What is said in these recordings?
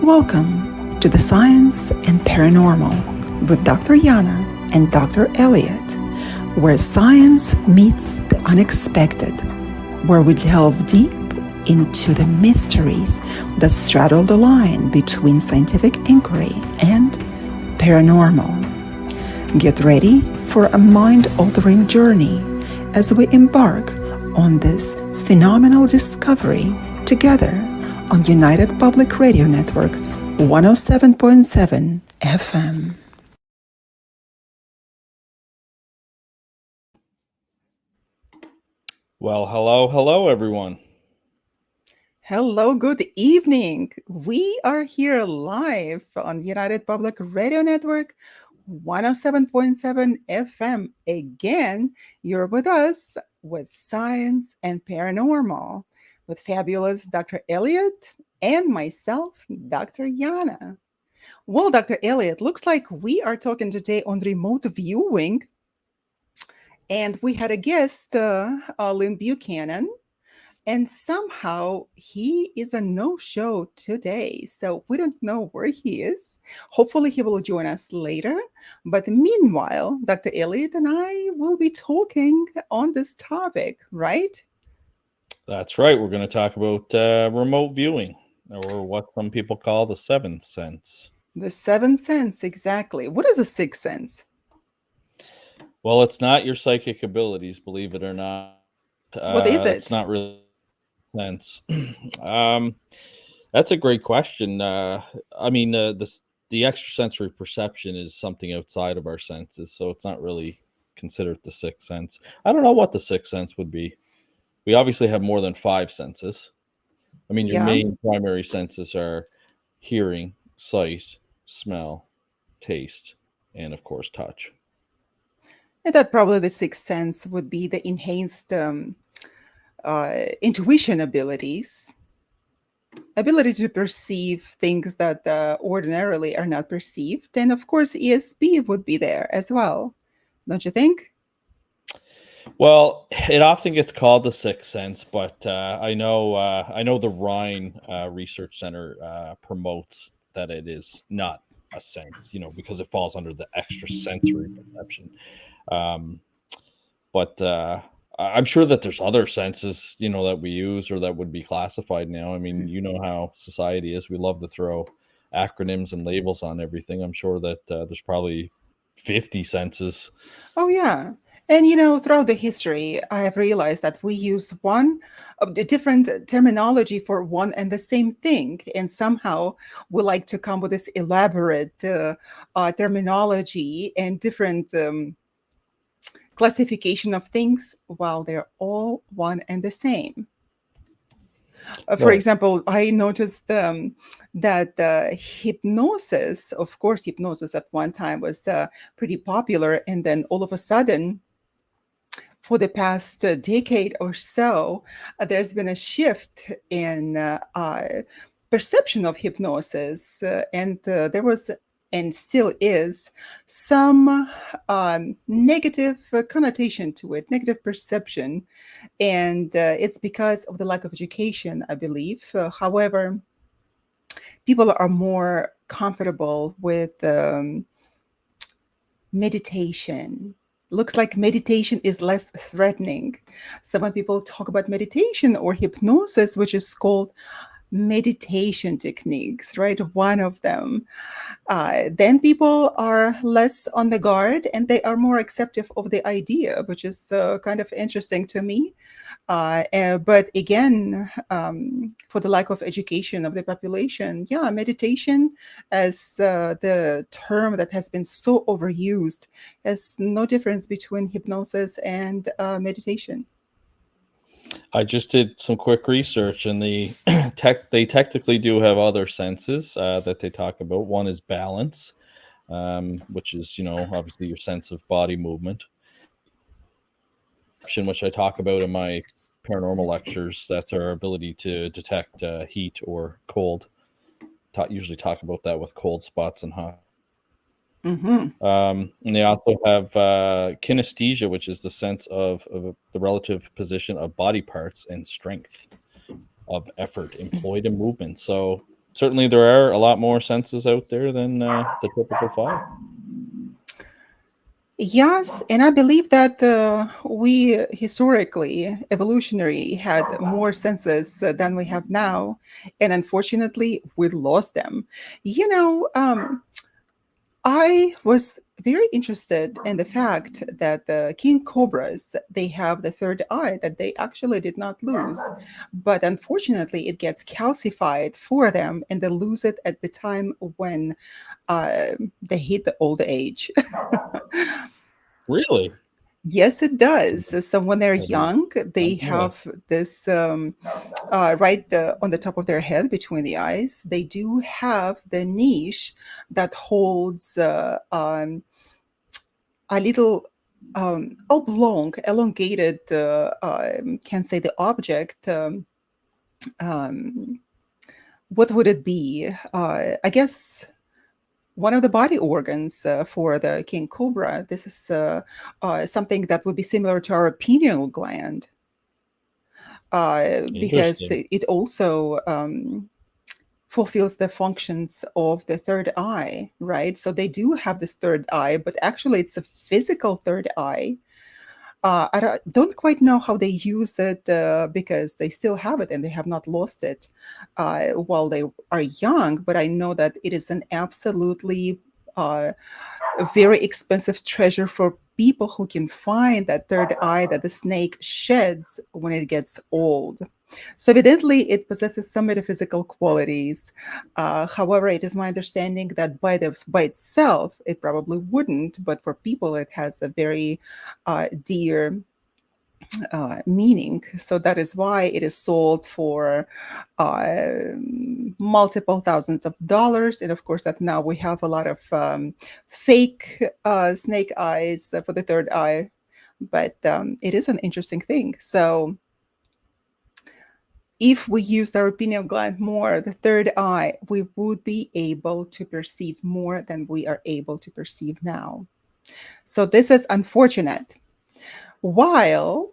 Welcome to the Science and Paranormal with Dr. Yana and Dr. Elliot, where science meets the unexpected, where we delve deep into the mysteries that straddle the line between scientific inquiry and paranormal. Get ready for a mind-altering journey as we embark on this phenomenal discovery together on United Public Radio Network 107.7 FM. Well, hello, everyone. Hello, good evening. We are here live on United Public Radio Network 107.7 FM. Again, you're with us with Science and Paranormal with fabulous Dr. Elliot and myself, Dr. Yana. Well, Dr. Elliot, looks like we are talking today on remote viewing. And we had a guest, Lyn Buchanan, and somehow he is a no-show today. So we don't know where he is. Hopefully he will join us later. But meanwhile, Dr. Elliot and I will be talking on this topic, right? That's right. We're going to talk about remote viewing, or what some people call the seventh sense. The seventh sense, exactly. What is the sixth sense? Well, it's not your psychic abilities, believe it or not. What is it? It's not really sense. That's a great question. The extrasensory perception is something outside of our senses, so it's not really considered the sixth sense. I don't know what the sixth sense would be. We obviously have more than five senses. I mean, your main primary senses are hearing, sight, smell, taste, and of course, touch. I thought probably the sixth sense would be the enhanced intuition ability to perceive things that ordinarily are not perceived. And of course, ESP would be there as well. Don't you think? Well, it often gets called the sixth sense, but I know the Rhine Research Center promotes that it is not a sense, because it falls under the extrasensory perception. But I'm sure that there's other senses, that we use or that would be classified now. I mean, you know how society is. We love to throw acronyms and labels on everything. I'm sure that there's probably 50 senses. Oh, yeah. And, throughout the history, I have realized that we use one of the different terminology for one and the same thing. And somehow we like to come with this elaborate terminology and different classification of things while they're all one and the same. For example, I noticed that hypnosis, of course, hypnosis at one time was pretty popular. And then all of a sudden, for the past decade or so, there's been a shift in perception of hypnosis. And there was, and still is, some negative connotation to it, negative perception. And it's because of the lack of education, I believe. However, people are more comfortable with meditation. Looks like meditation is less threatening. So when people talk about meditation or hypnosis, which is called meditation techniques, right? One of them. Then people are less on the guard and they are more accepting of the idea, which is kind of interesting to me. But again, for the lack of education of the population, meditation as the term that has been so overused has no difference between hypnosis and meditation. I just did some quick research, and they technically do have other senses that they talk about. One is balance, which is, obviously your sense of body movement, which I talk about in my paranormal lectures. That's our ability to detect heat or cold. Usually talk about that with cold spots and hot. Mm-hmm. And they also have kinesthesia, which is the sense of the relative position of body parts and strength of effort employed in movement. So certainly there are a lot more senses out there than the typical five. Yes, and I believe that we historically, evolutionary, had more senses than we have now, and unfortunately, we lost them. You know, I was very interested in the fact that the king cobras, they have the third eye that they actually did not lose, but unfortunately, it gets calcified for them, and they lose it at the time when they hit the old age. Really? Yes, it does. So when they're That is young, they okay. have this right on the top of their head between the eyes. They do have the niche that holds a little oblong, elongated, can say the object. Um, what would it be? I guess one of the body organs for the king cobra. This is something that would be similar to our pineal gland, because Interesting. it also fulfills the functions of the third eye, right? So they do have this third eye, but actually it's a physical third eye. I don't quite know how they use it because they still have it and they have not lost it while they are young. But I know that it is an absolutely a very expensive treasure for people who can find that third eye that the snake sheds when it gets old. So evidently, it possesses some metaphysical qualities. However, it is my understanding that by itself, it probably wouldn't, but for people, it has a very dear meaning. So that is why it is sold for multiple thousands of dollars. And of course, that now we have a lot of fake snake eyes for the third eye. But it is an interesting thing. So if we used our pineal gland more, the third eye, we would be able to perceive more than we are able to perceive now. So this is unfortunate. While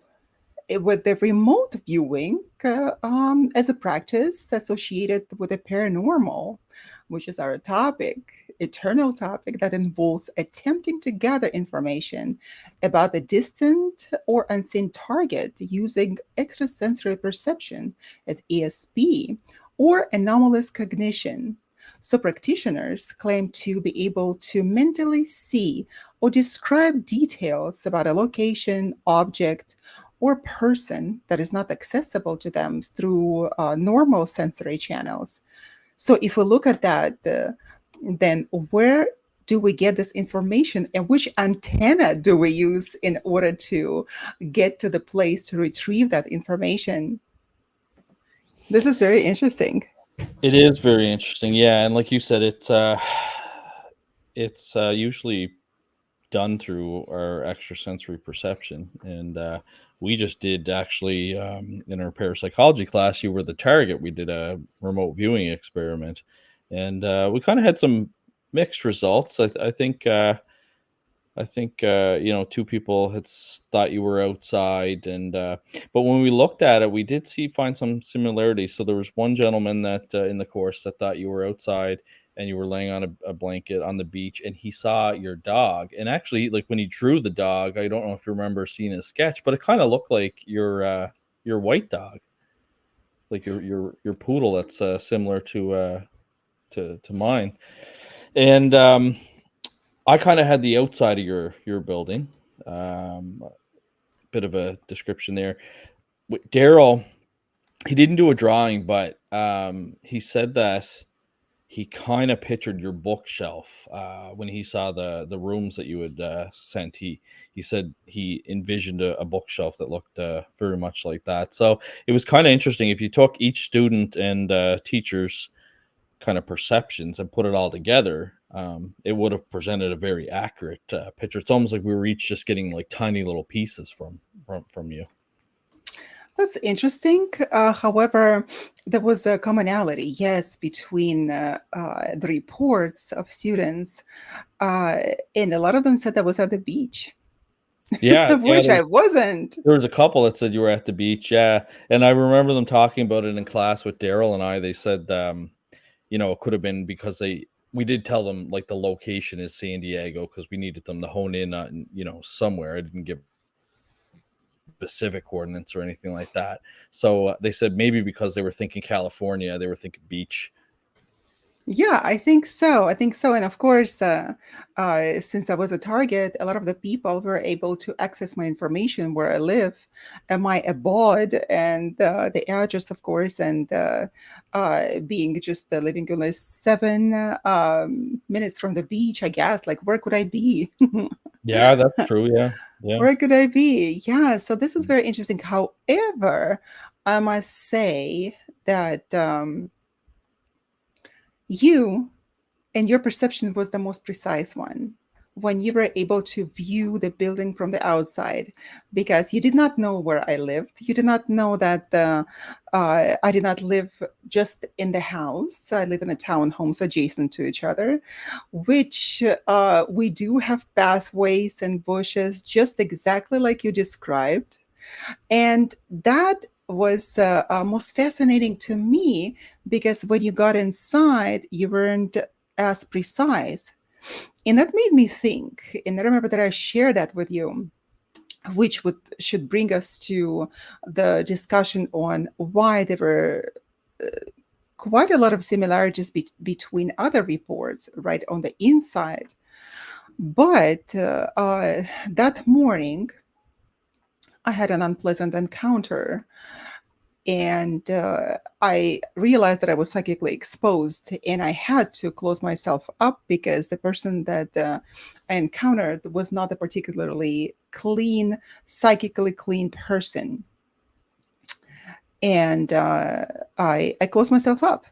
with the remote viewing as a practice associated with the paranormal, which is our topic, eternal topic that involves attempting to gather information about the distant or unseen target using extrasensory perception as ESP or anomalous cognition. So, practitioners claim to be able to mentally see or describe details about a location, object, or person that is not accessible to them through normal sensory channels. So, if we look at that, then where do we get this information and which antenna do we use in order to get to the place to retrieve that information? This is very interesting. It is very interesting. Yeah, and like you said, it's usually done through our extrasensory perception, and we just did actually in our parapsychology class. You were the target. We did a remote viewing experiment, and we kind of had some mixed results. I think two people had thought you were outside, and but when we looked at it, we did find some similarities. So there was one gentleman that in the course that thought you were outside and you were laying on a blanket on the beach, and he saw your dog. And actually, like when he drew the dog, I don't know if you remember seeing his sketch, but it kind of looked like your white dog, like your poodle. That's similar to mine, and I kind of had the outside of your building. Bit of a description there. Daryl, he didn't do a drawing, but he said that he kind of pictured your bookshelf when he saw the rooms that you had sent. He said he envisioned a bookshelf that looked very much like that. So it was kind of interesting if you took each student and teacher's kind of perceptions and put it all together, it would have presented a very accurate picture. It's almost like we were each just getting like tiny little pieces from you. That's interesting. However, there was a commonality, yes, between the reports of students, uh, and a lot of them said that was at the beach, Yeah, yeah. which I wasn't. There was a couple that said you were at the beach. Yeah, and I remember them talking about it in class with Daryl and I. They said it could have been because we did tell them like the location is San Diego because we needed them to hone in on, somewhere. I didn't give specific coordinates or anything like that. So they said maybe because they were thinking California, they were thinking beach. Yeah, I think so. I think so. And of course, since I was a target, a lot of the people were able to access my information, where I live, and my abode, and the address, of course, and being just living only 7 minutes from the beach, I guess. Like, where could I be? Yeah, that's true. Yeah. Yeah. Where could I be? Yeah. So this is very interesting. However, I must say that you and your perception was the most precise one when you were able to view the building from the outside, because you did not know where I lived. You did not know that I did not live just in the house. I live in the townhomes adjacent to each other, which we do have pathways and bushes just exactly like you described. And that was most fascinating to me, because when you got inside, you weren't as precise. And that made me think, and I remember that I shared that with you, which should bring us to the discussion on why there were quite a lot of similarities between other reports right on the inside. But that morning, I had an unpleasant encounter, and I realized that I was psychically exposed, and I had to close myself up because the person that I encountered was not a particularly clean, psychically clean person. And I closed myself up.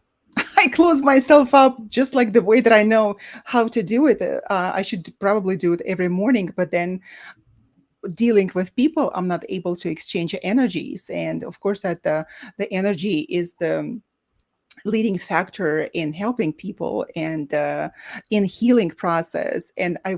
I close myself up just like the way that I know how to do it. I should probably do it every morning, but then dealing with people, I'm not able to exchange energies. And of course, that the energy is the leading factor in helping people and in healing process. And I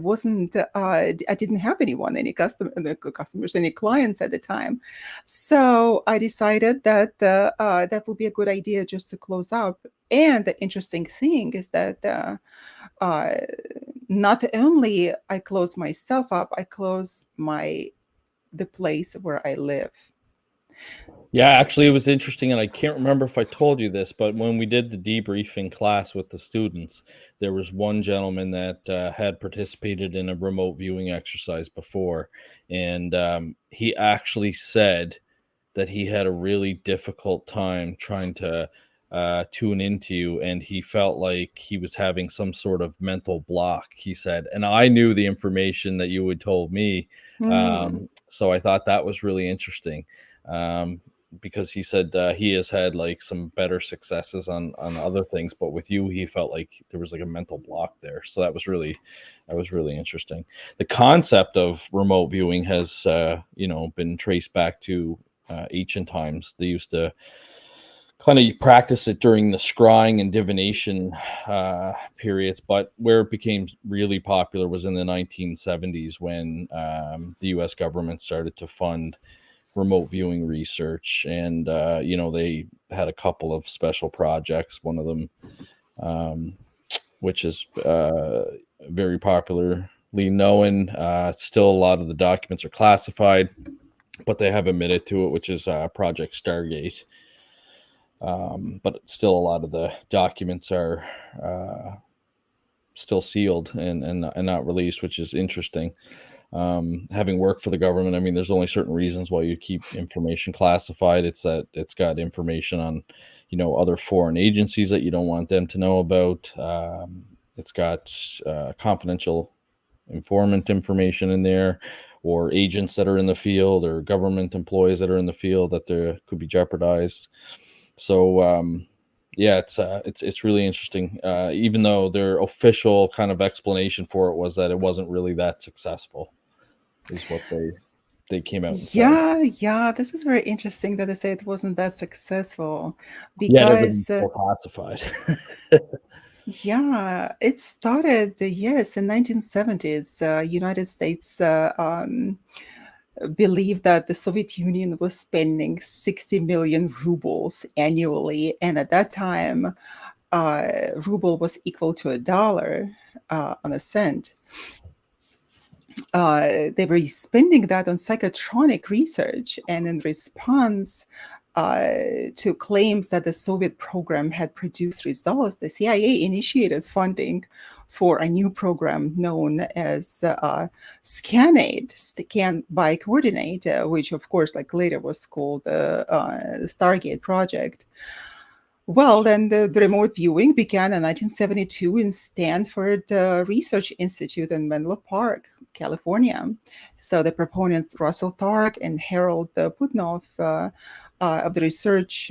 didn't have anyone, any customers, any clients at the time. So I decided that that would be a good idea just to close up. And the interesting thing is that uh, not only I close myself up, I close the place where I live. Yeah, actually, it was interesting, and I can't remember if I told you this, but when we did the debriefing class with the students, there was one gentleman that had participated in a remote viewing exercise before, and he actually said that he had a really difficult time trying to tune into you, and he felt like he was having some sort of mental block. He said, and I knew the information that you had told me, Mm. so I thought that was really interesting. Um, because he said he has had like some better successes on other things, but with you, he felt like there was like a mental block there. So that was really interesting. The concept of remote viewing has been traced back to ancient times. They used to kind of practice it during the scrying and divination periods, but where it became really popular was in the 1970s when the U.S. government started to fund remote viewing research, and they had a couple of special projects. One of them, which is very popularly known, still a lot of the documents are classified, but they have admitted to it, which is Project Stargate. But still, a lot of the documents are still sealed and not released, which is interesting. Having worked for the government, I mean, there's only certain reasons why you keep information classified. It's that it's got information on, other foreign agencies that you don't want them to know about. It's got confidential informant information in there, or agents that are in the field, or government employees that are in the field that there could be jeopardized. So yeah, it's really interesting. Even though their official kind of explanation for it was that it wasn't really that successful, is what they came out and said. Yeah, yeah, this is very interesting that they say it wasn't that successful, Yet everything's because still classified. yeah, it started, yes, in 1970s. United States believed that the Soviet Union was spending 60 million rubles annually, and at that time, ruble was equal to $1 on a cent, they were spending that on psychotronic research. And in response to claims that the Soviet program had produced results, the CIA initiated funding for a new program known as SCANAID, Scan by Coordinate, which of course, like later was called the Stargate Project. Well, then the remote viewing began in 1972 in Stanford Research Institute in Menlo Park, California. So the proponents Russell Targ and Harold Putnam of the research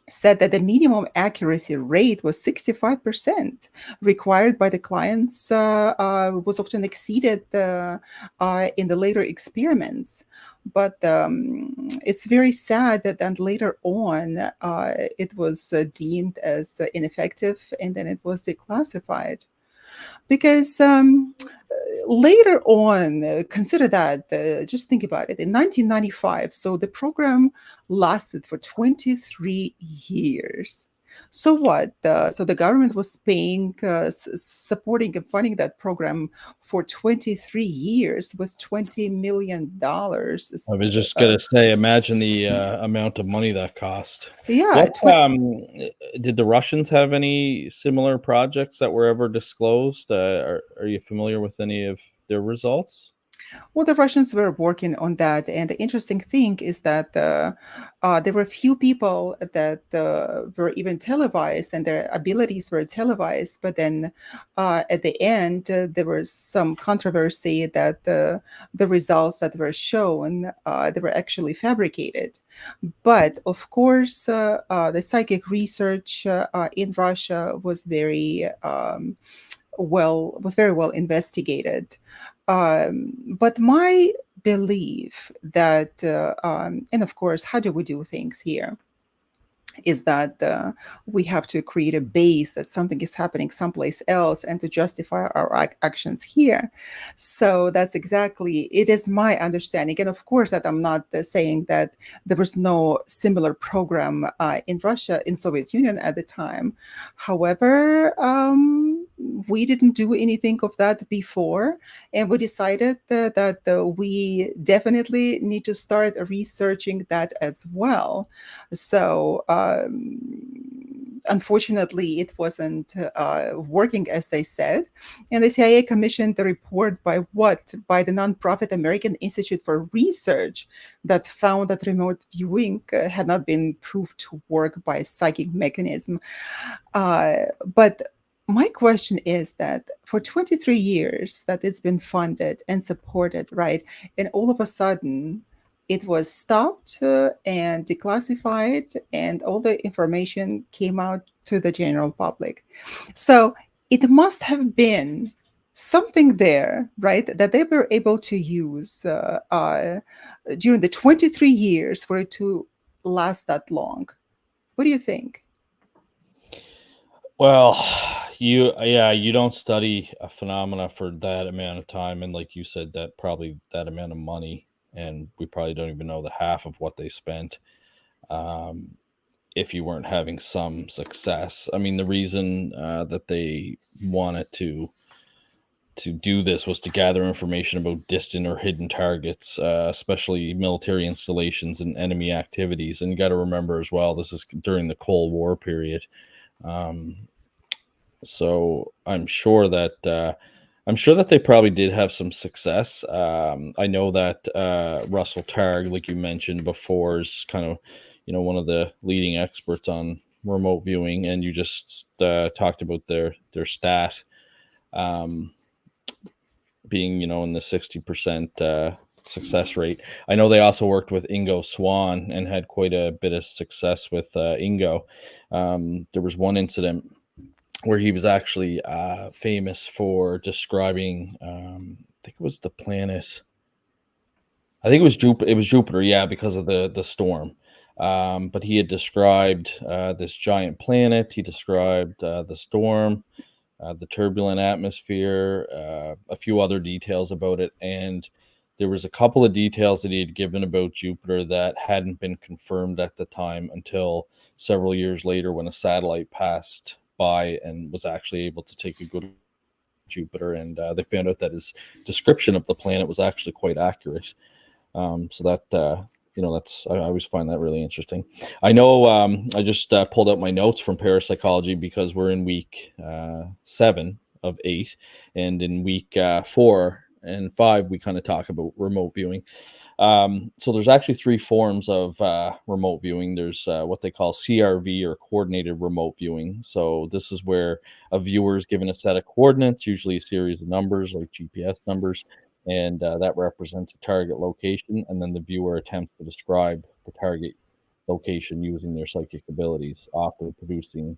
said that the minimum accuracy rate was 65%, required by the clients was often exceeded in the later experiments. But it's very sad that then later on it was deemed as ineffective, and then it was declassified. Because later on, consider that, just think about it, in 1995, so the program lasted for 23 years. So what? So the government was paying, supporting and funding that program for 23 years with $20 million. I was just gonna say, imagine the amount of money that cost. Yeah. What did the Russians have any similar projects that were ever disclosed? Are you familiar with any of their results? Well, the Russians were working on that, and the interesting thing is that there were few people that were even televised, and their abilities were televised. But then, at the end, there was some controversy that the results that were shown they were actually fabricated. But of course, the psychic research in Russia was very well investigated. But my belief that, and of course, how do we do things here? Is that we have to create a base that something is happening someplace else and to justify our actions here. So that's exactly, it is my understanding. And of course, that I'm not saying that there was no similar program in Russia, in Soviet Union at the time. However, we didn't do anything of that before, and we decided that we definitely need to start researching that as well. So unfortunately, it wasn't working as they said. And the CIA commissioned the report by the nonprofit American Institute for Research that found that remote viewing had not been proved to work by a psychic mechanism. But my question is that for 23 years that it's been funded and supported, right? And all of a sudden, it was stopped and declassified, and all the information came out to the general public. So it must have been something there, right, that they were able to use during the 23 years for it to last that long. What do you think? Well, you don't study a phenomena for that amount of time, and like you said, that probably that amount of money, and we probably don't even know the half of what they spent. Um, if you weren't having some success, I mean, the reason that they wanted to do this was to gather information about distant or hidden targets, especially military installations and enemy activities. And you got to remember as well, this is during the Cold War period. Um, so I'm sure that they probably did have some success. I know that Russell Targ, like you mentioned before, is kind of one of the leading experts on remote viewing, and you just talked about their stat being in the 60% success rate. I know they also worked with Ingo Swann and had quite a bit of success with Ingo. There was one incident where he was actually famous for describing, I think it was the planet. I think it was Jupiter. It was Jupiter, yeah, because of the storm. But he had described this giant planet. He described the storm, the turbulent atmosphere, a few other details about it, and there was a couple of details that he had given about Jupiter that hadn't been confirmed at the time until several years later when a satellite passed by and was actually able to take a good look at Jupiter, and they found out that his description of the planet was actually quite accurate. So that that's I always find that really interesting. I know I just pulled out my notes from parapsychology because we're in week 7 of 8, and in week 4 and 5 we kind of talk about remote viewing. So there's actually 3 forms of remote viewing. There's what they call CRV, or coordinated remote viewing. So this is where a viewer is given a set of coordinates, usually a series of numbers like GPS numbers, and that represents a target location. And then the viewer attempts to describe the target location using their psychic abilities, often producing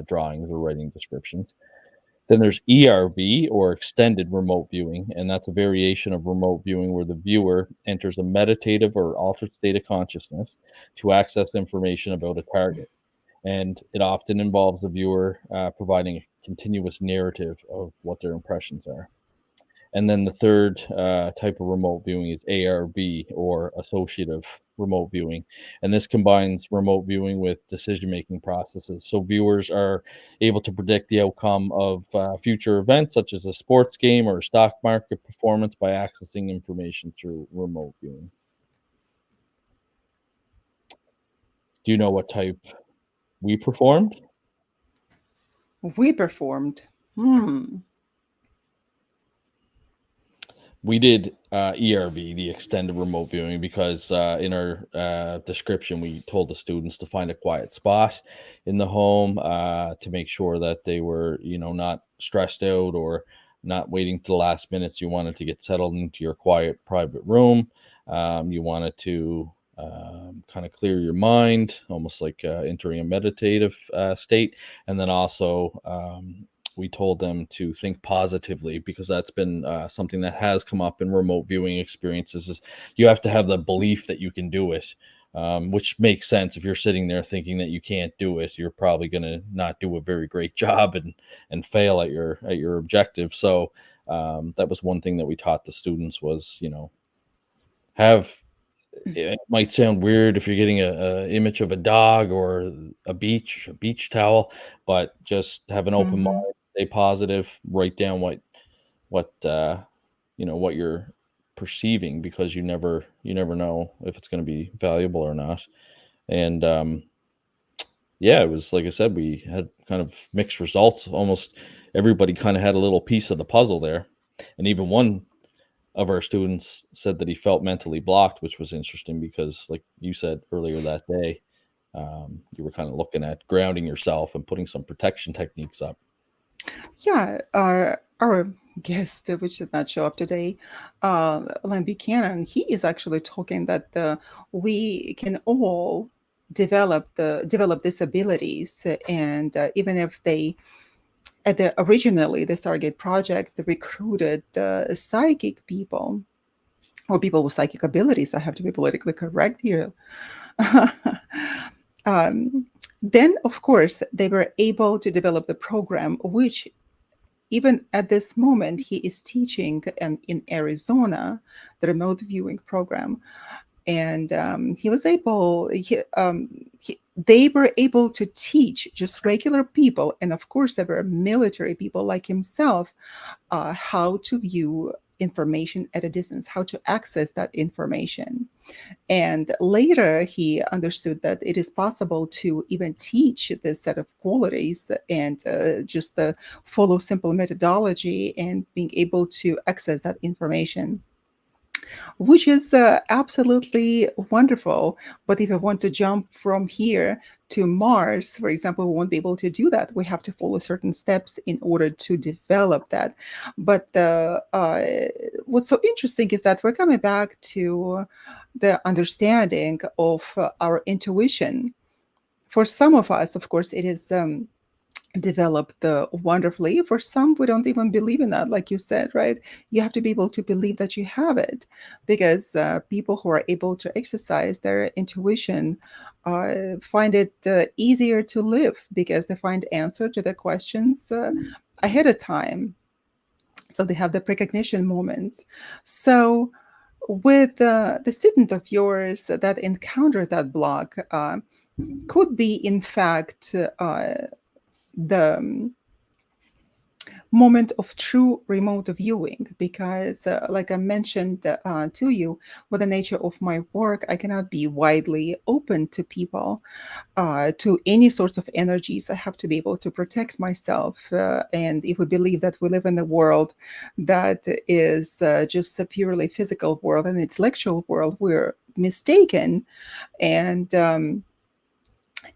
drawings or writing descriptions. Then there's ERV, or extended remote viewing, and that's a variation of remote viewing where the viewer enters a meditative or altered state of consciousness to access information about a target. And it often involves the viewer providing a continuous narrative of what their impressions are. And then the third type of remote viewing is ARV, or associative remote viewing. And this combines remote viewing with decision making processes. So viewers are able to predict the outcome of future events, such as a sports game or a stock market performance, by accessing information through remote viewing. Do you know what type we performed? We performed. We did ERV, the extended remote viewing, because in our description, we told the students to find a quiet spot in the home to make sure that they were, not stressed out or not waiting to the last minutes. You wanted to get settled into your quiet private room. You wanted to kind of clear your mind, almost like entering a meditative state. And then also, we told them to think positively, because that's been something that has come up in remote viewing experiences. Is you have to have the belief that you can do it, which makes sense. If you're sitting there thinking that you can't do it, you're probably going to not do a very great job and fail at your objective. So that was one thing that we taught the students was, have. It might sound weird if you're getting a image of a dog or a beach towel, but just have an open Mm-hmm. mind, stay positive, write down what what you're perceiving, because you never know if it's going to be valuable or not. And yeah, it was like I said, we had kind of mixed results. Almost everybody kind of had a little piece of the puzzle there, and even one of our students said that he felt mentally blocked, which was interesting because, like you said earlier that day, you were kind of looking at grounding yourself and putting some protection techniques up. Yeah, our guest, which did not show up today, Lyn Buchanan, he is actually talking that we can all develop these abilities, and even if they originally the Stargate project recruited psychic people or people with psychic abilities. I have to be politically correct here. um, then, of course, they were able to develop the program, which even at this moment he is teaching in Arizona, the remote viewing program. And they were able to teach just regular people, and of course there were military people like himself, how to view information at a distance, how to access that information. And later he understood that it is possible to even teach this set of qualities and just follow simple methodology and being able to access that information, which is absolutely wonderful. But if I want to jump from here to Mars, for example, we won't be able to do that. We have to follow certain steps in order to develop that. But what's so interesting is that we're coming back to the understanding of our intuition. For some of us, of course, it is developed wonderfully. For some, we don't even believe in that, like you said, right? You have to be able to believe that you have it, because people who are able to exercise their intuition find it easier to live, because they find answer to their questions ahead of time. So they have the precognition moments. So with the student of yours that encountered that block, could be in fact the moment of true remote viewing, because like I mentioned to you, with the nature of my work, I cannot be widely open to people, to any sorts of energies. I have to be able to protect myself, and if we believe that we live in a world that is just a purely physical world, an intellectual world, we're mistaken. And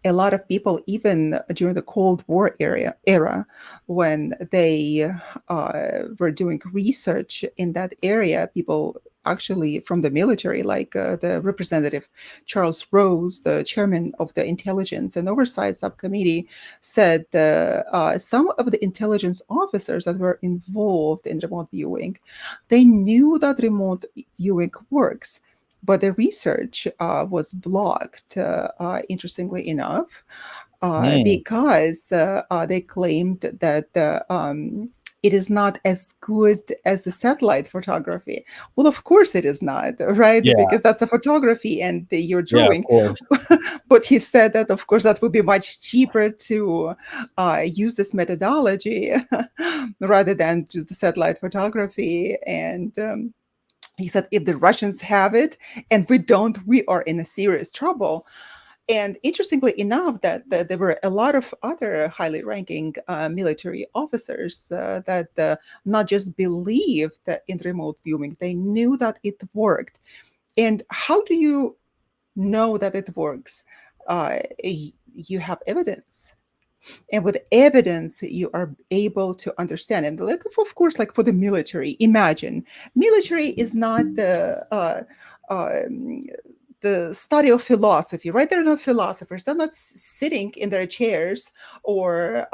a lot of people, even during the Cold War era, when they were doing research in that area, people actually from the military, like the representative Charles Rose, the chairman of the Intelligence and Oversight Subcommittee, said some of the intelligence officers that were involved in remote viewing, they knew that remote viewing works, but the research was blocked, interestingly enough, Hmm. because they claimed that it is not as good as the satellite photography. Well, of course it is not, right? Yeah. Because that's a photography and you're Yeah. Of drawing. course. But he said that, of course, that would be much cheaper to use this methodology rather than just the satellite photography. And he said, if the Russians have it and we don't, we are in a serious trouble. And interestingly enough, that there were a lot of other highly ranking military officers that not just believed that in remote viewing, they knew that it worked. And how do you know that it works? You have evidence, and with evidence you are able to understand. And like, of course, like for the military, imagine military is not um, the study of philosophy, right? They're not philosophers. They're not sitting in their chairs or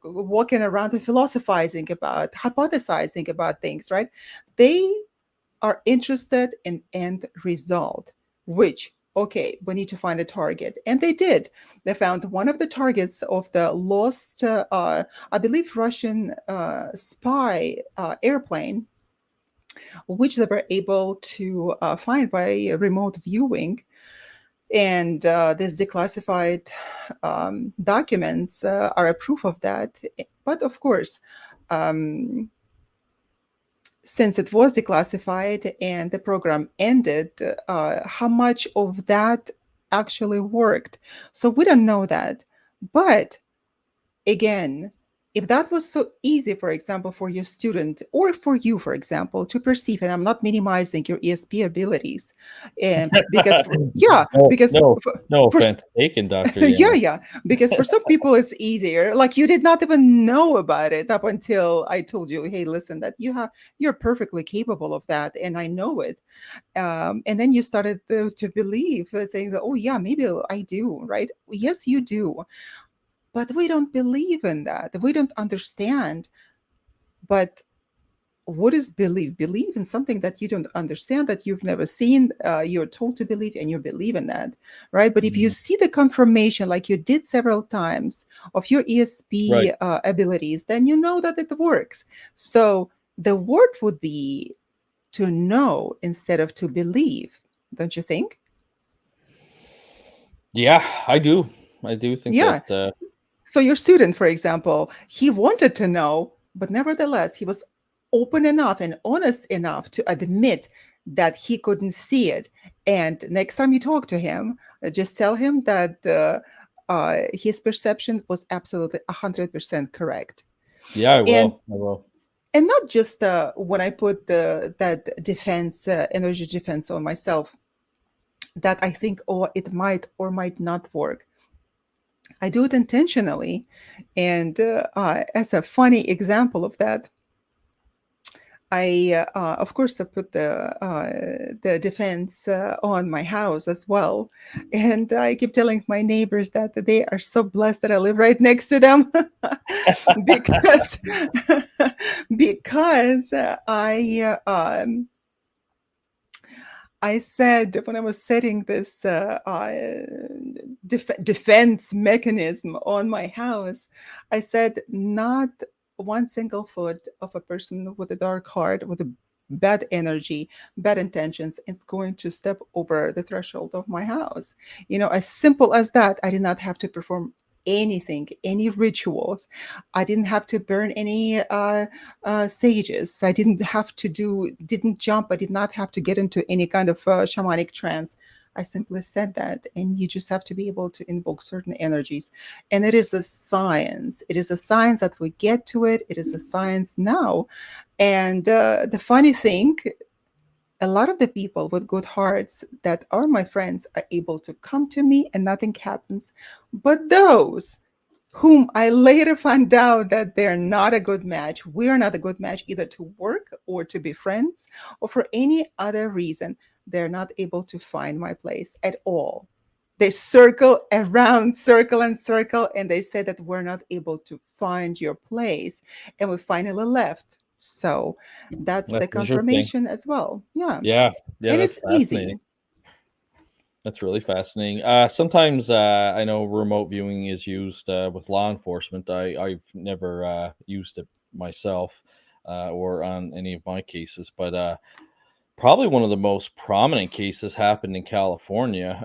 walking around and philosophizing about, hypothesizing about things, right? They are interested in end result, which, okay, we need to find a target. And they did. They found one of the targets of the lost, I believe, Russian spy airplane, which they were able to find by remote viewing. And these declassified documents are a proof of that. But of course, um, since it was declassified and the program ended, how much of that actually worked? So we don't know that. But again, if that was so easy, for example, for your student or for you, for example, to perceive, and I'm not minimizing your ESP abilities, because yeah, No, because no, no for offense taken, Dr. yeah, Leonard. yeah, because for some people it's easier. Like you did not even know about it up until I told you, hey, listen, that you're perfectly capable of that, and I know it. And then you started to believe, saying that, oh yeah, maybe I do, right? Yes, you do, but we don't believe in that. We don't understand. But what is believe? Believe in something that you don't understand, that you've never seen. You're told to believe, and you believe in that, right? But if you Mhm. see the confirmation, like you did several times, of your ESP Right. abilities, then you know that it works. So the word would be to know instead of to believe, don't you think? Yeah, I do. I do think Yeah. that So your student, for example, he wanted to know, but nevertheless, he was open enough and honest enough to admit that he couldn't see it. And next time you talk to him, just tell him that his perception was absolutely 100% correct. yeah, I And will. I will. not just when I put that defense, energy defense on myself, that I think, oh, it might or might not work. I do it intentionally. And as a funny example of that, of course, I put the defense on my house as well, and I keep telling my neighbors that they are so blessed that I live right next to them, because because I said when I was setting this defense mechanism on my house, I said, not one single foot of a person with a dark heart, with a bad energy, bad intentions, it's going to step over the threshold of my house. As simple as that. I did not have to perform anything, any rituals. I didn't have to burn any sages. I didn't jump. I did not have to get into any kind of shamanic trance. I simply said that, and you just have to be able to invoke certain energies. And it is a science. It is a science that we get to it. It is a science now. And the funny thing, a lot of the people with good hearts that are my friends are able to come to me and nothing happens. But those whom I later found out that they're not a good match, we're not a good match either to work or to be friends or for any other reason, they're not able to find my place at all. They circle around, circle and circle, and they say that we're not able to find your place. And we finally left. So that's the That's interesting. confirmation as well. Yeah. Yeah, yeah, And that's it's fascinating. easy. That's really fascinating. Sometimes I know remote viewing is used with law enforcement. I've never used it myself or on any of my cases, but probably one of the most prominent cases happened in California.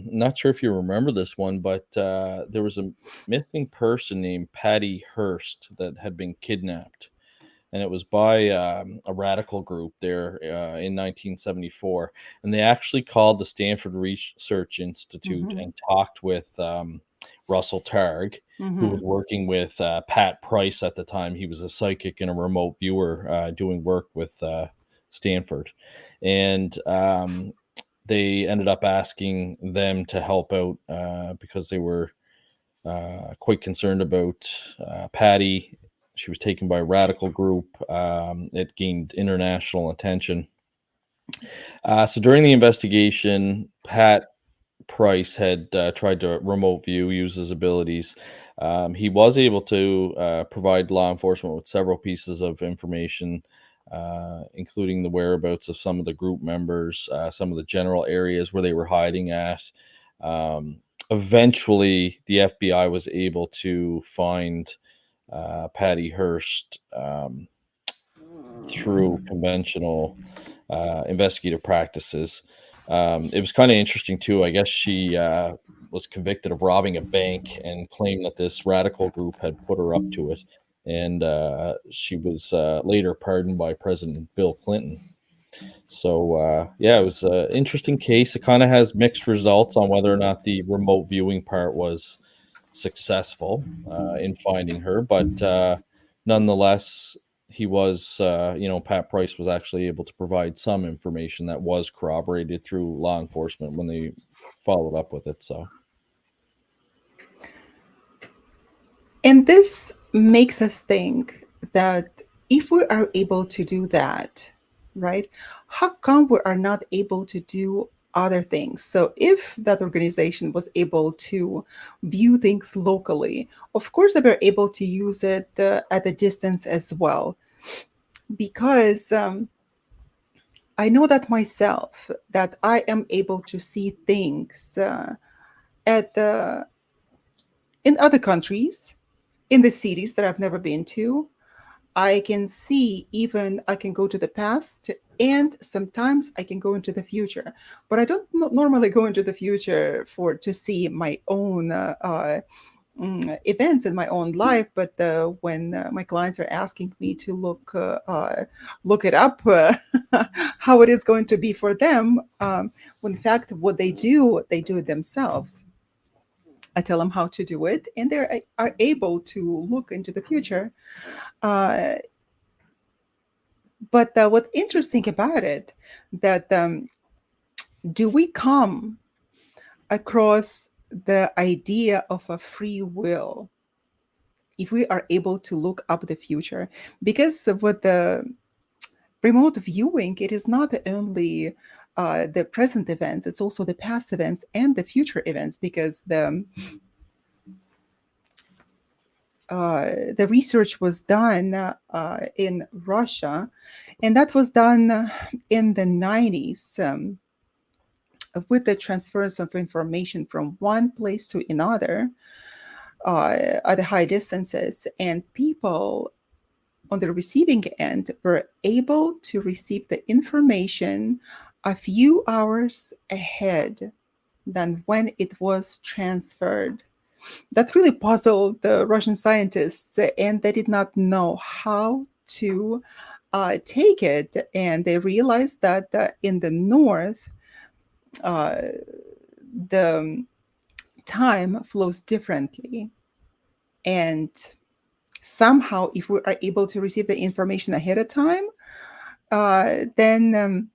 Not sure if you remember this one, but there was a missing person named Patty Hearst that had been kidnapped, and it was by a radical group there in 1974. And they actually called the Stanford Research Institute Mm-hmm. and talked with Russell Targ, who Mm-hmm. was working with Pat Price at the time. He was a psychic and a remote viewer doing work with Stanford. And they ended up asking them to help out because they were quite concerned about Patty. She was taken by a radical group. It gained international attention. So during the investigation, Pat Price had tried to remote view, use his abilities. He was able to provide law enforcement with several pieces of information, including the whereabouts of some of the group members, some of the general areas where they were hiding at. Um, Eventually, the FBI was able to find Patty Hearst through conventional investigative practices. It was kind of interesting too. I guess she was convicted of robbing a bank and claimed that this radical group had put her up to it. And she was later pardoned by President Bill Clinton. So yeah, it was an interesting case. It kind of has mixed results on whether or not the remote viewing part was successful in finding her, but nonetheless, he was, Pat Price was actually able to provide some information that was corroborated through law enforcement when they followed up with it. So, And this makes us think that if we are able to do that, right, how come we are not able to do other things? So, if that organization was able to view things locally, of course, they were able to use it at a distance as well. Because I know that myself, that I am able to see things at in other countries, in the cities that I've never been to. I can see, even I can go to the past, and sometimes I can go into the future. But I don't normally go into the future for to see my own events in my own life. But when my clients are asking me to look it up, how it is going to be for them, when in fact what they do it themselves. I tell them how to do it, and they are able to look into the future. Uh, but what's interesting about it, that do we come across the idea of a free will if we are able to look up the future? Because with the remote viewing, it is not only the present events, it's also the past events and the future events, because the research was done in Russia, and that was done in the 90s, with the transference of information from one place to another at high distances. And people on the receiving end were able to receive the information a few hours ahead than when it was transferred. That really puzzled the Russian scientists, and they did not know how to take it. And they realized that in the north, uh, the time flows differently. And somehow, if we are able to receive the information ahead of time, then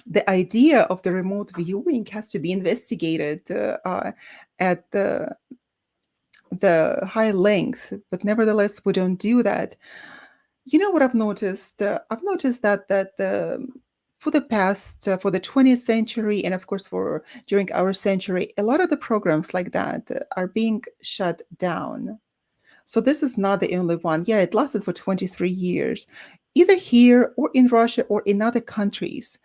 the idea of the remote viewing has to be investigated at the high length. But nevertheless, we don't do that. You know what I've noticed? I've noticed that for the past, for the 20th century, and of course for during our century, a lot of the programs like that are being shut down. So this is not the only one. Yeah, it lasted for 23 years, either here or in Russia or in other countries.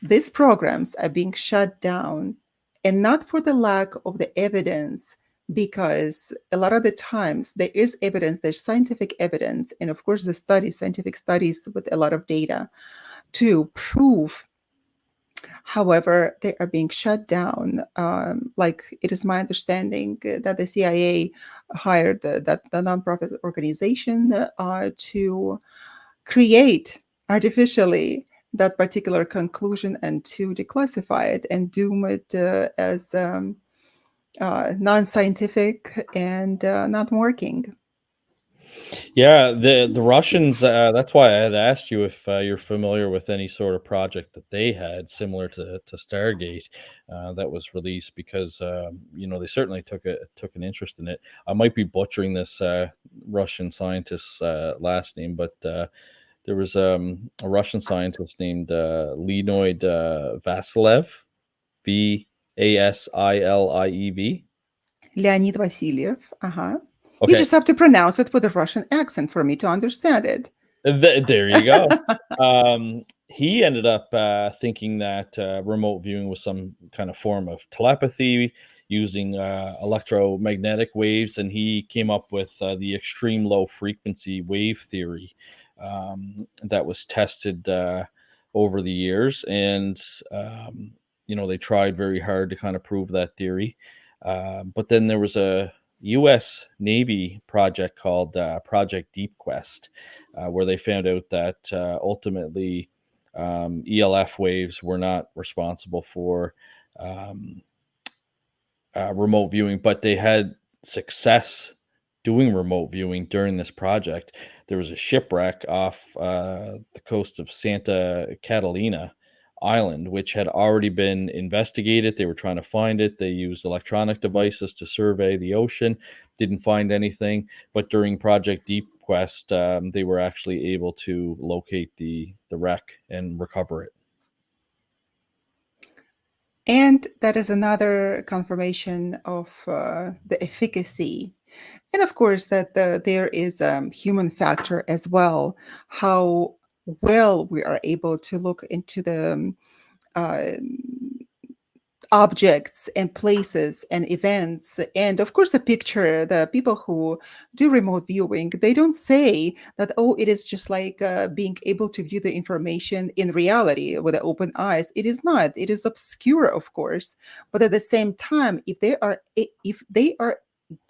These programs are being shut down, and not for the lack of the evidence, because a lot of the times there is evidence, there's scientific evidence, and of course the studies, scientific studies with a lot of data to prove. However, they are being shut down. Like it is my understanding that the CIA hired the nonprofit organization to create artificially that particular conclusion and to declassify it and doom it as non-scientific and not working. Yeah, the Russians. That's why I had asked you if you're familiar with any sort of project that they had similar to Stargate that was released, because they certainly took an interest in it. I might be butchering this Russian scientist's last name, but there was a Russian scientist named Leonid Vasilev, Vasiliev. Leonid Vasiliev. Uh-huh. You Okay, just have to pronounce it with a Russian accent for me to understand it. There you go. He ended up thinking that remote viewing was some kind of form of telepathy using electromagnetic waves, and he came up with the extreme low frequency wave theory that was tested over the years. And they tried very hard to kind of prove that theory. But then there was a U.S. Navy project called Project Deep Quest, where they found out that ultimately ELF waves were not responsible for um, remote viewing, but they had success doing remote viewing during this project. There was a shipwreck off the coast of Santa Catalina Island, which had already been investigated. They were trying to find it. They used electronic devices to survey the ocean, didn't find anything. But during Project Deep Quest, they were actually able to locate the wreck and recover it. And that is another confirmation of the efficacy. And of course, that there is a human factor as well, how well we are able to look into the uh, objects and places and events. And of course, the picture, the people who do remote viewing, they don't say that, oh, it is just like being able to view the information in reality with the open eyes. It is not. It is obscure, of course. But at the same time, if they are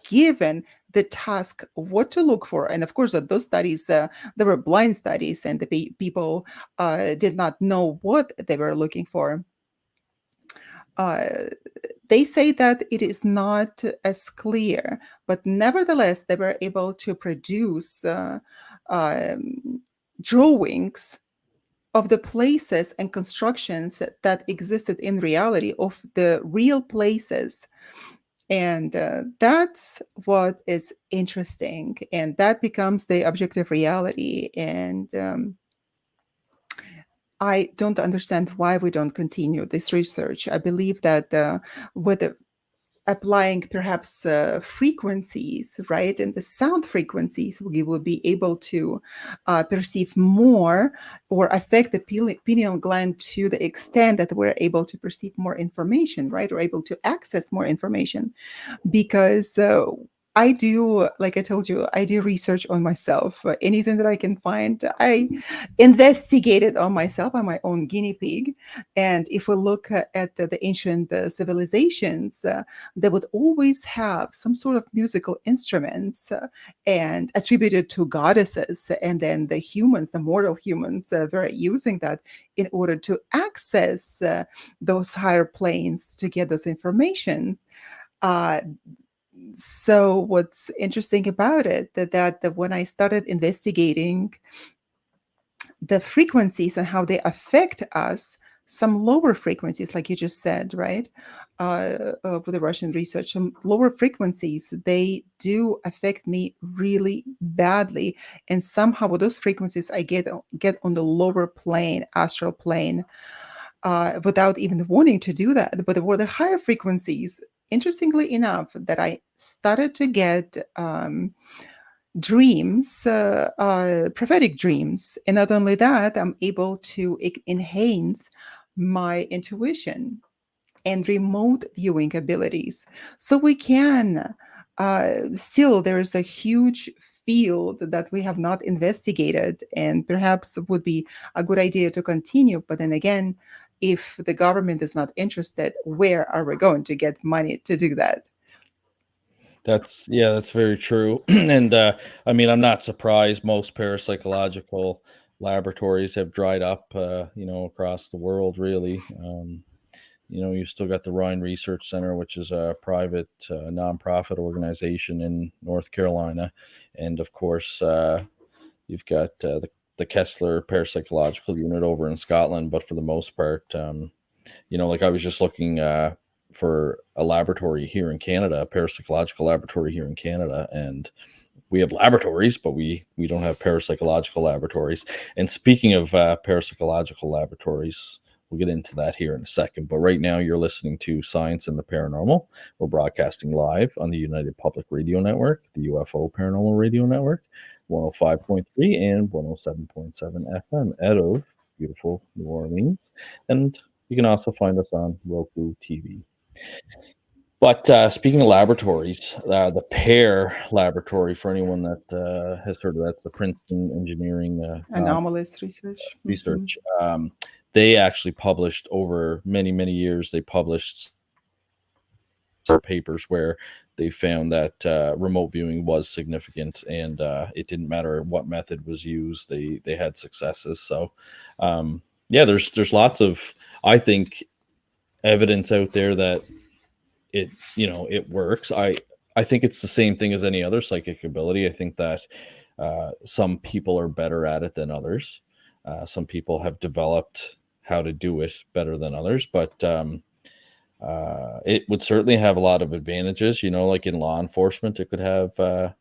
given the task what to look for, and of course those studies, there were blind studies, and the people did not know what they were looking for. uh, they say that it is not as clear, but nevertheless, they were able to produce um, drawings of the places and constructions that existed in reality, of the real places. And that's what is interesting. And that becomes the objective reality. And I don't understand why we don't continue this research. I believe that with applying perhaps frequencies, right, and the sound frequencies, we will be able to perceive more or affect the pineal gland to the extent that we're able to perceive more information, right, or able to access more information. Because I do, like I told you, I do research on myself. Anything that I can find, I investigate it on myself. I'm my own guinea pig. And if we look at the ancient civilizations, they would always have some sort of musical instruments and attributed to goddesses. And then the humans, the mortal humans, were using that in order to access those higher planes to get this information. Uh, so what's interesting about it that when I started investigating the frequencies and how they affect us, some lower frequencies, like you just said, right? With the Russian research, some lower frequencies, they do affect me really badly. And somehow with those frequencies, I get on the lower plane, astral plane, without even wanting to do that. But there were the higher frequencies, interestingly enough, that I started to get dreams, prophetic dreams. And not only that, I'm able to enhance my intuition and remote viewing abilities. So we can still, there is a huge field that we have not investigated, and perhaps would be a good idea to continue. But then again, if the government is not interested, where are we going to get money to do that? That's very true. And I mean, I'm not surprised. Most parapsychological laboratories have dried up, across the world, really. You still got the Rhine Research Center, which is a private nonprofit organization in North Carolina, and of course, you've got the Kessler Parapsychological Unit over in Scotland. But for the most part, like I was just looking for a laboratory here in Canada, a parapsychological laboratory here in Canada, and we have laboratories, but we don't have parapsychological laboratories. And speaking of parapsychological laboratories, we'll get into that here in a second. But right now, you're listening to Science and the Paranormal. We're broadcasting live on the United Public Radio Network, the UFO Paranormal Radio Network, 105.3 and 107.7 FM out of beautiful New Orleans. And you can also find us on Roku TV. But speaking of laboratories, the PAIR laboratory, for anyone that has heard of that, it's the Princeton Engineering Anomalous research. Mm-hmm. Research. They actually published over many, many years, they published papers where they found that remote viewing was significant, and it didn't matter what method was used, they had successes. So there's lots of, I think, evidence out there that it works. I think it's the same thing as any other psychic ability. I think that some people are better at it than others. Some people have developed how to do it better than others, but it would certainly have a lot of advantages. Like in law enforcement, it could have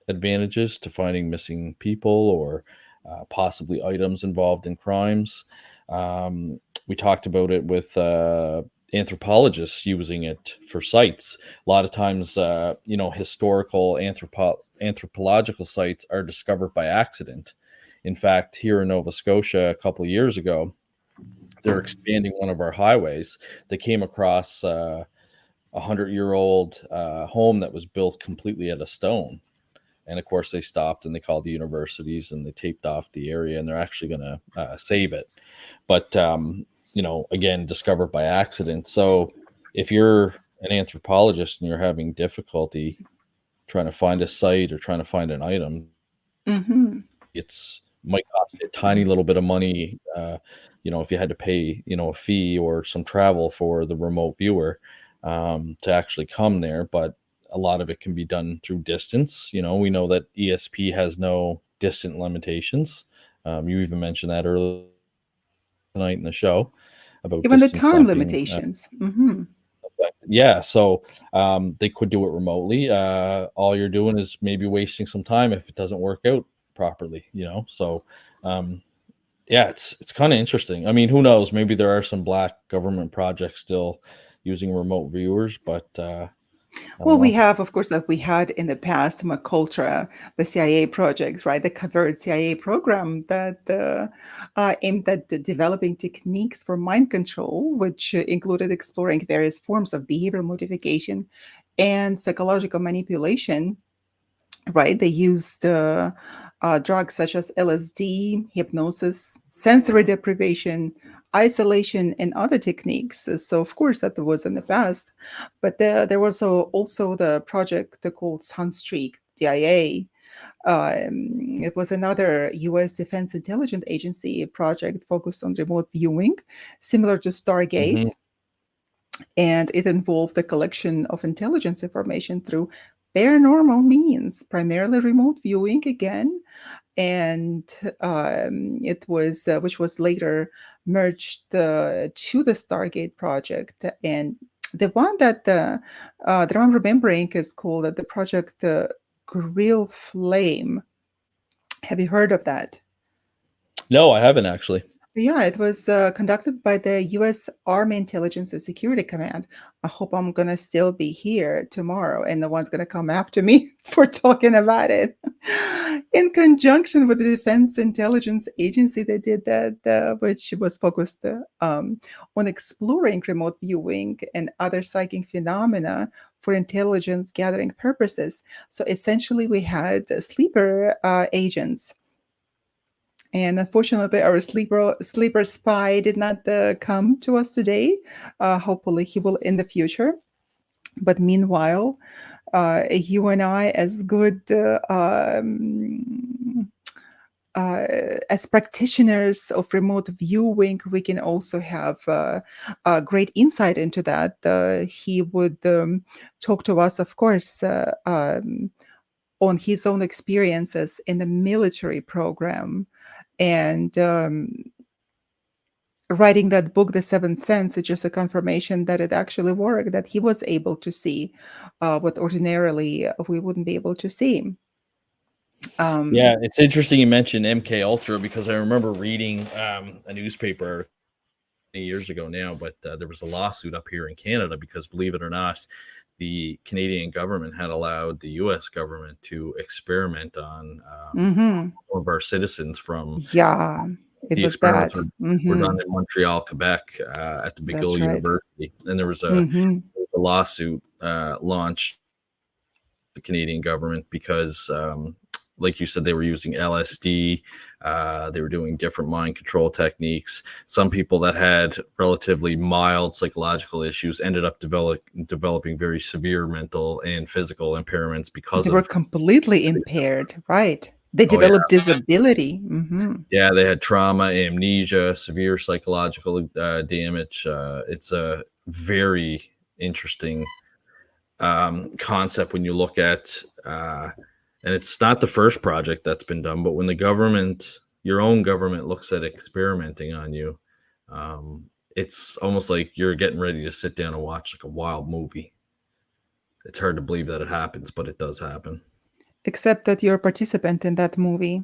advantages to finding missing people or possibly items involved in crimes. We talked about it with anthropologists using it for sites. A lot of times, historical anthropological sites are discovered by accident. In fact, here in Nova Scotia, a couple of years ago, they're expanding one of our highways. They came across a 100-year-old home that was built completely out of stone. And of course, they stopped and they called the universities and they taped off the area, and they're actually going to save it. But again, discovered by accident. So if you're an anthropologist and you're having difficulty trying to find a site or trying to find an item, Mm-hmm. it's might cost you a tiny little bit of money. If you had to pay, a fee or some travel for the remote viewer to actually come there, but a lot of it can be done through distance. We know that ESP has no distant limitations. You even mentioned that earlier tonight in the show about Even the distance time not being limitations. Mm-hmm. yeah, so they could do it remotely. All you're doing is maybe wasting some time if it doesn't work out properly, so it's kind of interesting. I mean, who knows, maybe there are some black government projects still using remote viewers, but I don't Well, we know. have, of course, that we had in the past, McCultra, the CIA project, right? The covert CIA program that aimed at developing techniques for mind control, which included exploring various forms of behavioral modification and psychological manipulation, right? They used drugs such as LSD, hypnosis, sensory deprivation, isolation, and other techniques. So, of course, that was in the past. But there was also the project called Sunstreak, DIA. It was another US Defense Intelligence Agency project focused on remote viewing, similar to Stargate, Hmm. and it involved the collection of intelligence information through paranormal means, primarily remote viewing again, and it was which was later merged to the Stargate project. And the one that I'm remembering is called the project Grill Flame. Have you heard of that? No, I haven't actually. Yeah, it was conducted by the U.S. Army Intelligence and Security Command. I hope I'm gonna still be here tomorrow, and no one's gonna come after me for talking about it. In conjunction with the Defense Intelligence Agency, they did that, which was focused on exploring remote viewing and other psychic phenomena for intelligence gathering purposes. So essentially, we had sleeper agents, and unfortunately, our sleeper spy did not come to us today. Hopefully, he will in the future. But meanwhile, you and I, as good as practitioners of remote viewing, we can also have great insight into that. He would talk to us, of course, on his own experiences in the military program, and writing that book, The Seventh Sense, is just a confirmation that it actually worked, that he was able to see what ordinarily we wouldn't be able to see. Yeah, Um, it's interesting you mentioned MK Ultra because I remember reading a newspaper many years ago now, but there was a lawsuit up here in Canada because, believe it or not, the Canadian government had allowed the U.S. government to experiment on mhm. some of our citizens from Yeah, it the was experiments bad. were done Mhm. in Montreal, Quebec, at the That's McGill right. University, and Mhm. there was a lawsuit launched the Canadian government because, like you said, they were using LSD. They were doing different mind control techniques. Some people that had relatively mild psychological issues ended up developing very severe mental and physical impairments because They were of. completely impaired, right? They Oh yeah, developed disability. Mhm. yeah. They had trauma, amnesia, severe psychological damage. It's a very interesting concept when you look at, and it's not the first project that's been done, but when the government, your own government, looks at experimenting on you, um, it's almost like you're getting ready to sit down and watch like a wild movie. It's hard to believe that it happens, but it does happen. Except that you're a participant in that movie,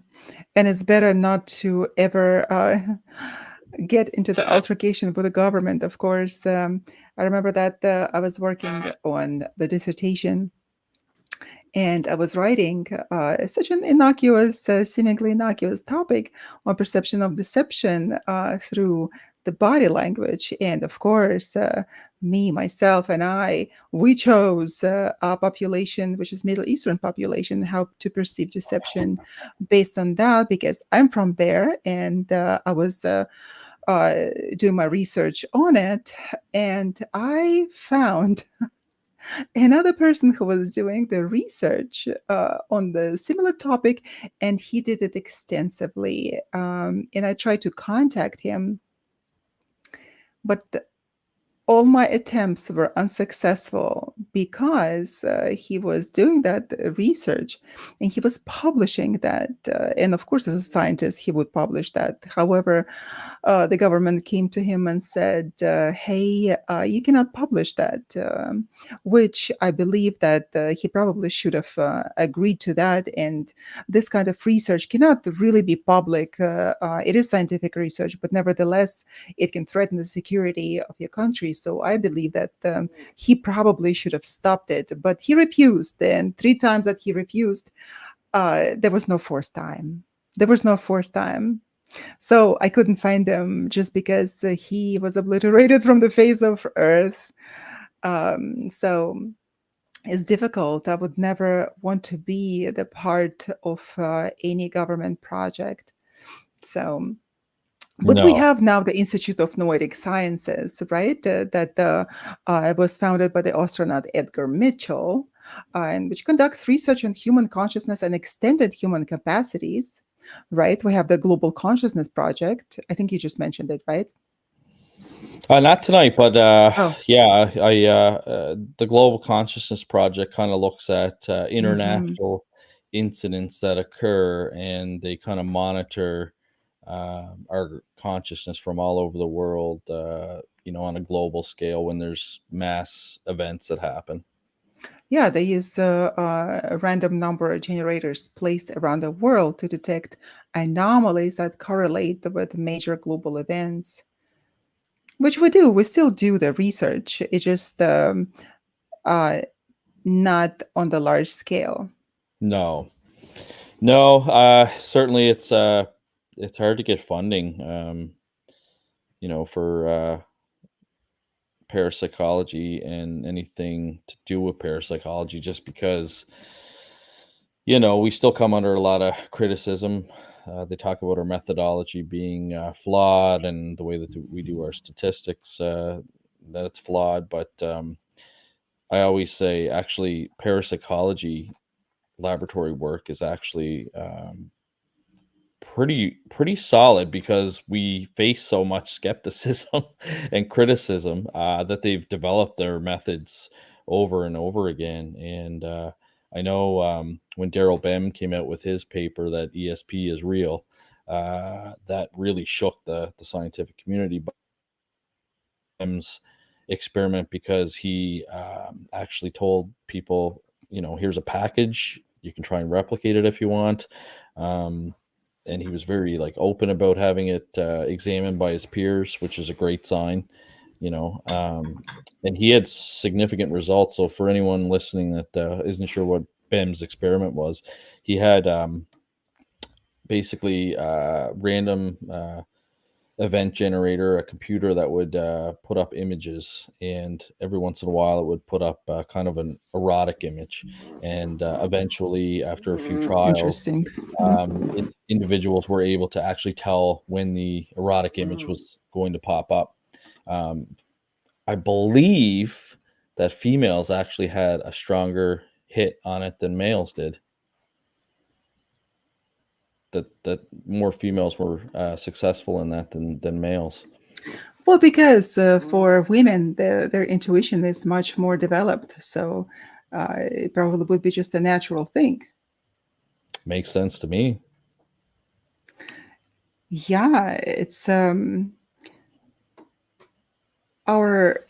and it's better not to ever get into the altercation with the government. Of course, I remember that I was working on the dissertation, and I was writing such an innocuous, seemingly innocuous topic on perception of deception through the body language. And of course, me, myself, and we chose a population, which is Middle Eastern population, how to perceive deception based on that, because I'm from there, and I was doing my research on it, and I found another person who was doing the research on the similar topic, and he did it extensively. And I tried to contact him, but all my attempts were unsuccessful because he was doing that research and he was publishing that. And of course, as a scientist, he would publish that. However, the government came to him and said, "Hey, you cannot publish that," which I believe that he probably should have agreed to that. And this kind of research cannot really be public. It is scientific research, but nevertheless, it can threaten the security of your country. So I believe that he probably should have stopped it, but he refused. And three times that he refused, there was no fourth time. There was no fourth time. So I couldn't find him just because he was obliterated from the face of Earth. So is difficult. I would never want to be the part of any government project. So, but we No. have now the Institute of Noetic Sciences, right? That was founded by the astronaut Edgar Mitchell, and which conducts research on human consciousness and extended human capacities. Right? We have the Global Consciousness Project. I think you just mentioned it, right? Not tonight, but Oh, yeah, the Global Consciousness Project kind of looks at hmm, international incidents that occur, and they kind of monitor our consciousness from all over the world, on a global scale when there's mass events that happen. yeah. They use random number generators placed around the world to detect anomalies that correlate with major global events. Which we do. We still do the research. It's just uh, not on the large scale. No, no, certainly it's hard to get funding, for parapsychology and anything to do with parapsychology, just because we still come under a lot of criticism. They talk about our methodology being flawed, and the way that we do our statistics, that it's flawed. But I always say, actually, parapsychology laboratory work is actually pretty solid, because we face so much skepticism and criticism, that they've developed their methods over and over again. And I know, when Daryl Bem came out with his paper that ESP is real, that really shook the scientific community. But Bem's experiment, because he actually told people, here's a package, you can try and replicate it if you want. Um, and he was very like open about having it examined by his peers, which is a great sign, you know. And he had significant results. So for anyone listening that isn't sure what Bem's experiment was, he had basically random event generator, a computer that would put up images, and every once in a while it would put up kind of an erotic image. And eventually, after a few trials, Interesting. Mhm. individuals were able to actually tell when the erotic image was going to pop up. Um, I believe that females actually had a stronger hit on it than males did. That more females were successful in that than males. Well, because for women, their intuition is much more developed. So it probably would be just a natural thing. Makes sense to me. Yeah, it's our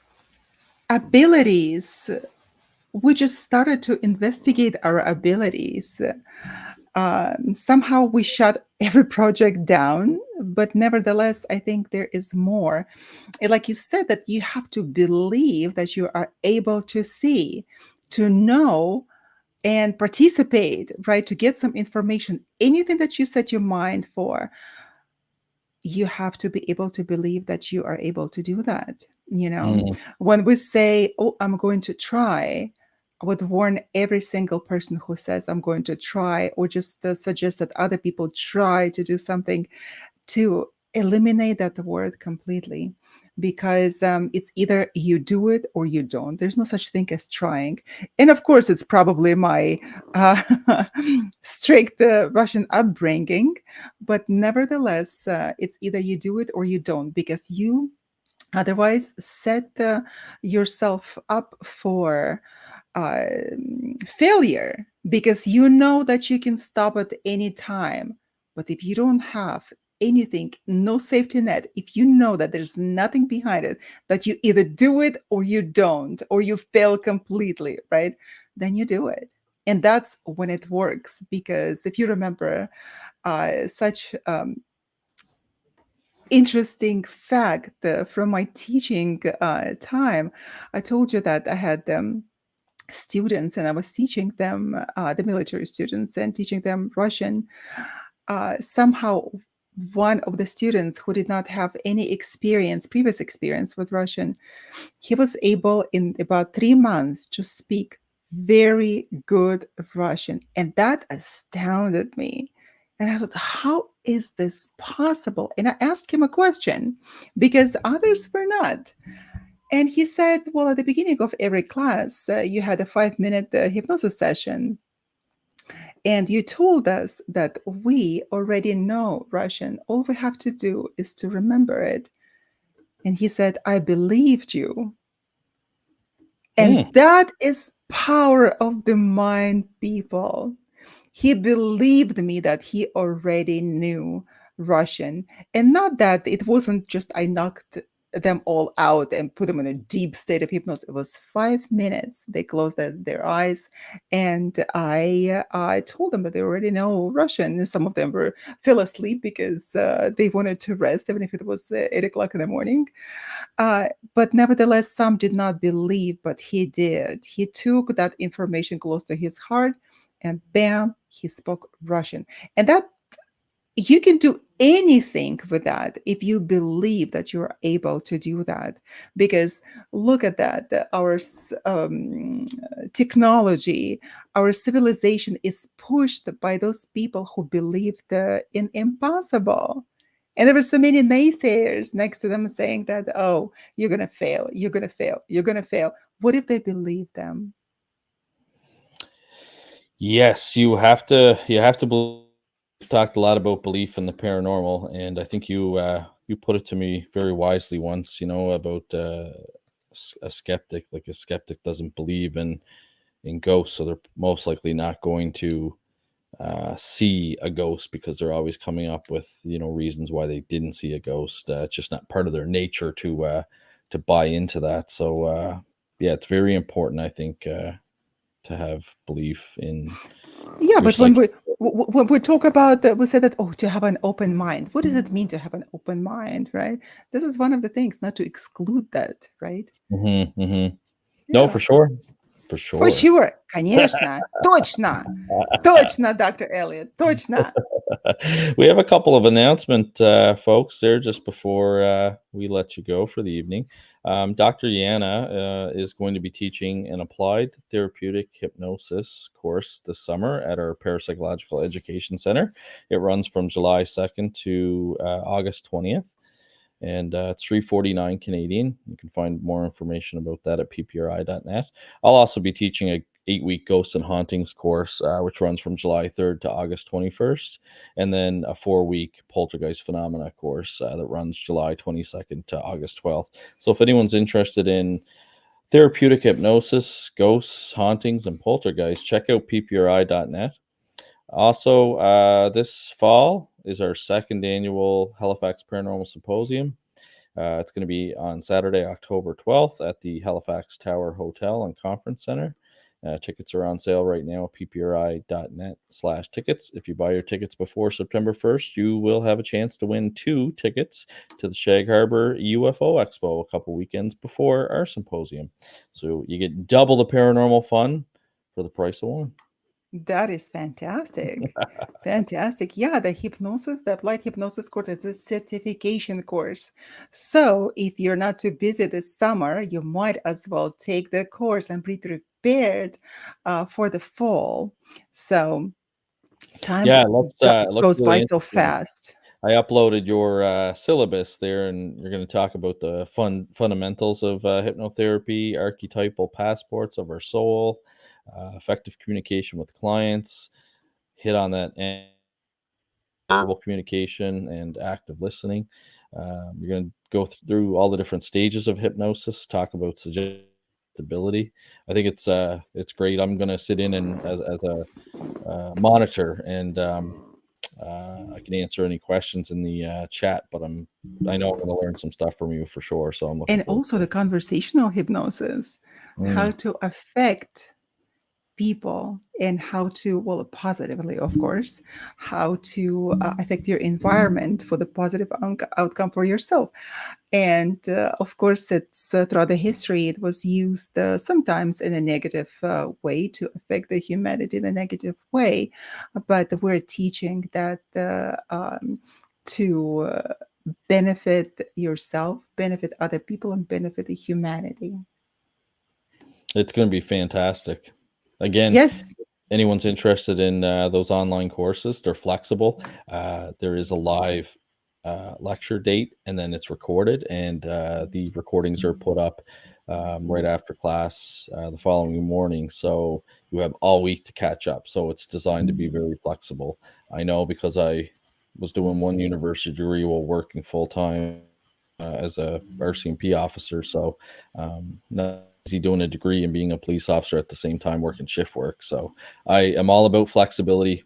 abilities. We just started to investigate our abilities. Somehow we shut every project down, but nevertheless, I think there is more. And like you said, that you have to believe that you are able to see, to know, and participate, right? To get some information, anything that you set your mind for, you have to be able to believe that you are able to do that. Mm, When we say, oh, I'm going to try, I would warn every single person who says, I'm going to try, or just suggest that other people try to do something, to eliminate that word completely, because it's either you do it or you don't. There's no such thing as trying. And of course, it's probably my uh, strict Russian upbringing, but nevertheless, it's either you do it or you don't, because you otherwise set yourself up for uh, failure, because you know that you can stop at any time. But if you don't have anything, no safety net, if you know that there's nothing behind it, that you either do it or you don't, or you fail completely, right? Then you do it. And that's when it works. Because if you remember such interesting fact from my teaching time, I told you that I had students, and I was teaching them, the military students, and teaching them Russian. Somehow, one of the students who did not have any previous experience with Russian, he was able in about 3 months to speak very good Russian. And that astounded me. And I thought, how is this possible? And I asked him a question because others were not. And he said, well, at the beginning of every class, you had a 5 minute hypnosis session. And you told us that we already know Russian. All we have to do is to remember it. And he said, I believed you. And Hmm. that is power of the mind, people. He believed me that he already knew Russian. And not that it wasn't just I knocked them all out and put them in a deep state of hypnosis. It was 5 minutes. They closed their eyes, and I told them that they already know Russian. And some of them were fell asleep because they wanted to rest, even if it was 8 o'clock in the morning. Uh, but nevertheless, some did not believe, but he did. He took that information close to his heart, and bam, he spoke Russian. And that you can do anything with that if you believe that you're able to do that. Because look at that, our technology, our civilization is pushed by those people who believed in impossible. And there were so many naysayers next to them saying that, oh, you're going to fail, you're going to fail, you're going to fail. What if they believe them? Yes, you have to believe. We've talked a lot about belief in the paranormal, and I think you put it to me very wisely once. About a skeptic. Like a skeptic doesn't believe in ghosts, so they're most likely not going to see a ghost because they're always coming up with reasons why they didn't see a ghost. It's just not part of their nature to buy into that. So yeah, it's very important, I think, to have belief in Yeah, your but psychic. when we talk about we say that, oh, to have an open mind. What does it mean to have an open mind, right? This is one of the things, not to exclude that, right? No, Yeah, for sure, for for sure. sure. Конечно, точно, точно, Dr. Elliot, точно. We have a couple of announcement, folks, there just before we let you go for the evening. Dr. Yana is going to be teaching an applied therapeutic hypnosis course this summer at our Parapsychological Education Center. It runs from July 2nd to August 20th. And it's 349 Canadian. You can find more information about that at ppri.net. I'll also be teaching a 8-week ghosts and hauntings course, which runs from July 3rd to August 21st, and then a 4-week poltergeist phenomena course that runs July 22nd to August 12th. So if anyone's interested in therapeutic hypnosis, ghosts, hauntings, and poltergeist, check out ppri.net. Also, this fall is our second annual Halifax Paranormal Symposium. It's going to be on Saturday, October 12th at the Halifax Tower Hotel and Conference Center. Tickets are on sale right now at ppri.net/tickets. If you buy your tickets before September 1st, you will have a chance to win 2 tickets to the Shag Harbor UFO Expo a couple weekends before our symposium. So you get double the paranormal fun for the price of one. That is fantastic. Fantastic. Yeah, the applied hypnosis course is a certification course. So if you're not too busy this summer, you might as well take the course and be prepared for the fall. So time Yeah, let's goes by really so interesting. fast. I uploaded your syllabus there, and you're going to talk about the fundamentals of hypnotherapy, archetypal passports of our soul, effective communication with clients. Hit on that verbal communication and active listening. You're going to go through all the different stages of hypnosis. Talk about suggestibility. I think it's great. I'm going to sit in and as a monitor, and I can answer any questions in the chat. But I know I'm going to learn some stuff from you for sure. So I'm looking And forward also to the conversational hypnosis, how it. to affect people and how to, well, positively, of course, how to affect your environment for the positive outcome for yourself. And of course, it's throughout the history, it was used sometimes in a negative way to affect the humanity in a negative way. But we're teaching that to benefit yourself, benefit other people, and benefit the humanity. It's going to be fantastic. Again, Yes. anyone's interested in those online courses, they're flexible. There is a live lecture date, and then it's recorded, and the recordings are put up right after class the following morning. So you have all week to catch up. So it's designed to be very flexible. I know because I was doing one university degree while working full time as a RCMP officer. So not easy doing a degree and being a police officer at the same time working shift work. So I am all about flexibility.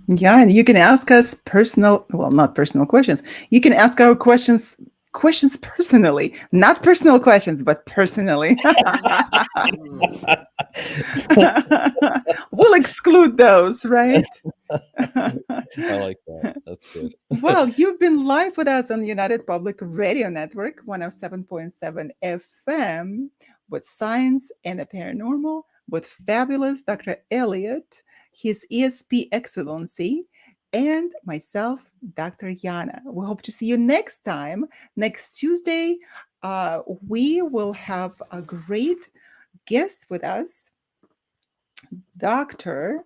Yeah, and you can ask us personal, well, not personal questions. You can ask our questions personally, not personal questions, but personally. We'll exclude those, right? I like that. That's good. Well, you've been live with us on the United Public Radio Network, 107.7 FM, with Science and the Paranormal, with fabulous Dr. Elliot, his ESP Excellency, and myself, Dr. Yana. We hope to see you next time. Next Tuesday, we will have a great guest with us, Dr.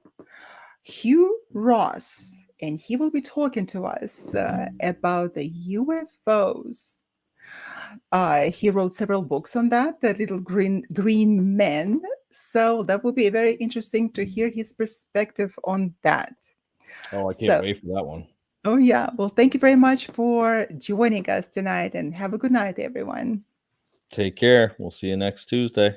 Hugh Ross, and he will be talking to us about the UFOs. He wrote several books on that, the little green men. So that will be very interesting to hear his perspective on that. Oh, I can't So, wait for that one. oh yeah. Well, thank you very much for joining us tonight, and have a good night, everyone. Take care. We'll see you next Tuesday.